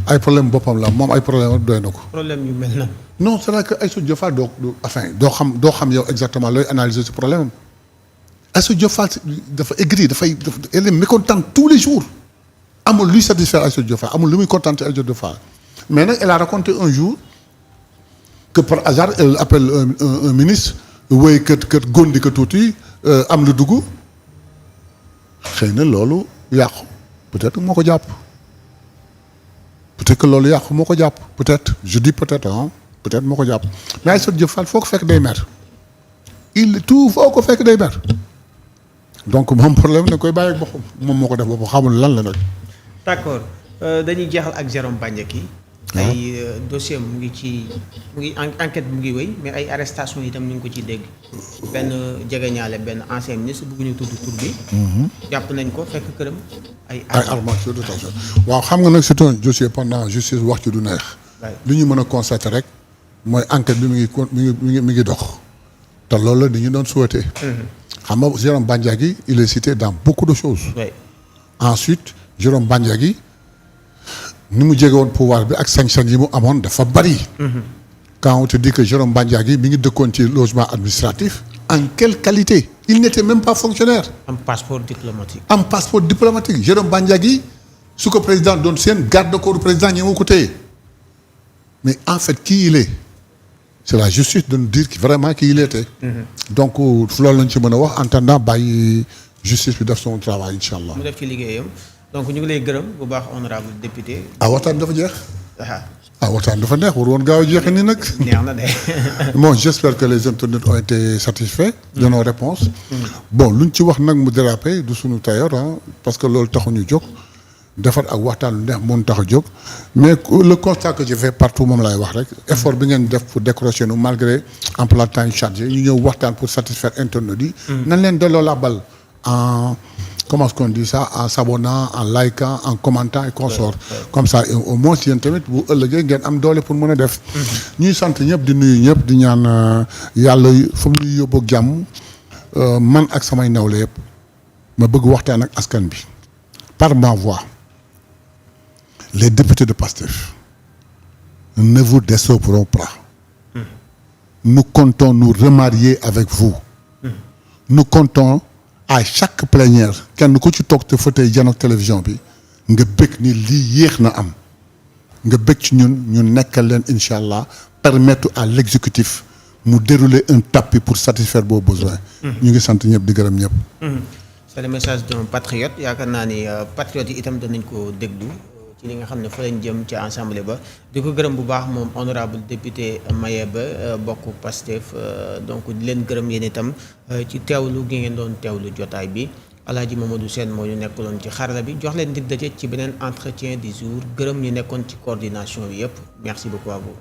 ay problème boppam la moom ay problème doy na ko. problème yu mel na. non c'est vrai que Aïssatou Diop Fall doo xam yow exactement looy analyser ci problème am Aïssatou Diop Fall dafa aigri elle est mécontente tous les jours amul luy satisfaire Aïssatou Diop Fall amul lu muy kontaan ci Aïssatou Diop Fall mais nag elle a raconté un jour que par hasard elle appelle un ministre woy kët gondi ko tuuti am lu dugg xëy na loolu yàqu peut-être moo ko jàpp peut-être que loolu yàqu moo ko jàpp peut-être je dis peut-être peut-être moo ko jàpp mais Aïssatou Diop Fall foo ko fekk day mer foo ko fekk day mer donc moom problème da koy bàyyi ak boppam moom moo ko def boppam xamul lan la nag. d'accord dañuy jeexal ak Jérôme Bandiaky ay dossier mu ngi enquête mu ngi wéy mais ay arrestation itam ñu ngi ko ciy dégg benn jegeñaale benn ancien ministre bëgguñu tudd tur bi. jàpp nañ ko fekk këram ay armes de détention waaw xam nga nag c'est un dossier pendant justice wax ci du neex. li ñu mën a constater rek mooy enquête bi mi ngi dox te loolu la dañu doon souhaité. xam nga Jérôme Bandiaky il est cité dans beaucoup de choses. Ensuite Jérôme Bandiaky ni mu jege woon pouvoir bi ak sañ-sañ yi mu amoon dafa bari. Quand on te dit que Jérôme Bandiaky mi ngi dëkkoon ci logement administratif en quelle qualité il n'était même pas fonctionnaire. am passeport diplomatique. Jérôme Bandiaky su ko président doon seen garde corps président ñi ma ko téye mais en fait qui il est c'est la justice de nous dire vraiment qui il était. Donc loolu lañ ci mën a wax en attendant bàyyi justice bi def son travail incha allah. mu def ci liggéeyam donc ñu ngi lay gërëm bu baax honorable député. waxtaan dafa jeex. waxtaan dafa neex war woon gaaw a jeexee nii nag. neex na de. bon j'espère que les internautes ont été satisfaits de nos réponses. bon luñ ci wax nag mu dérapé du sunu tailleur parce que loolu taxuñu jóg. defar ak waxtaan lu neex mun tax a jóg mais le constat que je fais partout moom laay wax rek effort bi ngeen def pour décrocher nu malgré emploi de temps yu chargé ñu ñëw waxtaan pour satisfaire internautes yi. nañ leen delloo la balle en comment est-ce qu'on dit ça en s'abonnant en likant en commentant et consort comme ça au moins yéen tamit bu ëllëgee ngeen am doole pour mën a def. ñuy sant ñëpp di nuyu ñëpp di ñaan yàlla fu mu ñuy yóbbu ak jàmm man ak samay nawle yëpp ma bëgg waxtaan ak askan bi par ma voix. Les députés de PASTEF ne vous décevront pas. Nous comptons nous remarier avec vous. Nous comptons à chaque plénière kenn ku ci toog te fauteuil janook télévision bi nga bëgg ni lii yéex na am nga bëgg ci ñun ñu nekkal leen incha allah permettre à l'exécutif mu dérouler un tapis pour satisfaire vos besoins. ñu ngi sant ñëpp di gërëm ñëpp. c'est le message d'un patriote yaakaar naa ni patriote yi itam danañ ko déglu. ci li nga xam ne fa lañ jëm ci assemblée ba di ko gërëm bu baax moom honorable député Mayeba bokk Pastef donc di leen gërëm yéen itam ci teewlu gi ngeen doon teewlu jotaay bi Alaaji Mamadou Sène moo ñu nekkaloon ci xarala bi jox leen dig daje ci beneen entretien du jour gërëm ñu nekkoon ci coordination bi yëpp merci beaucoup à vous.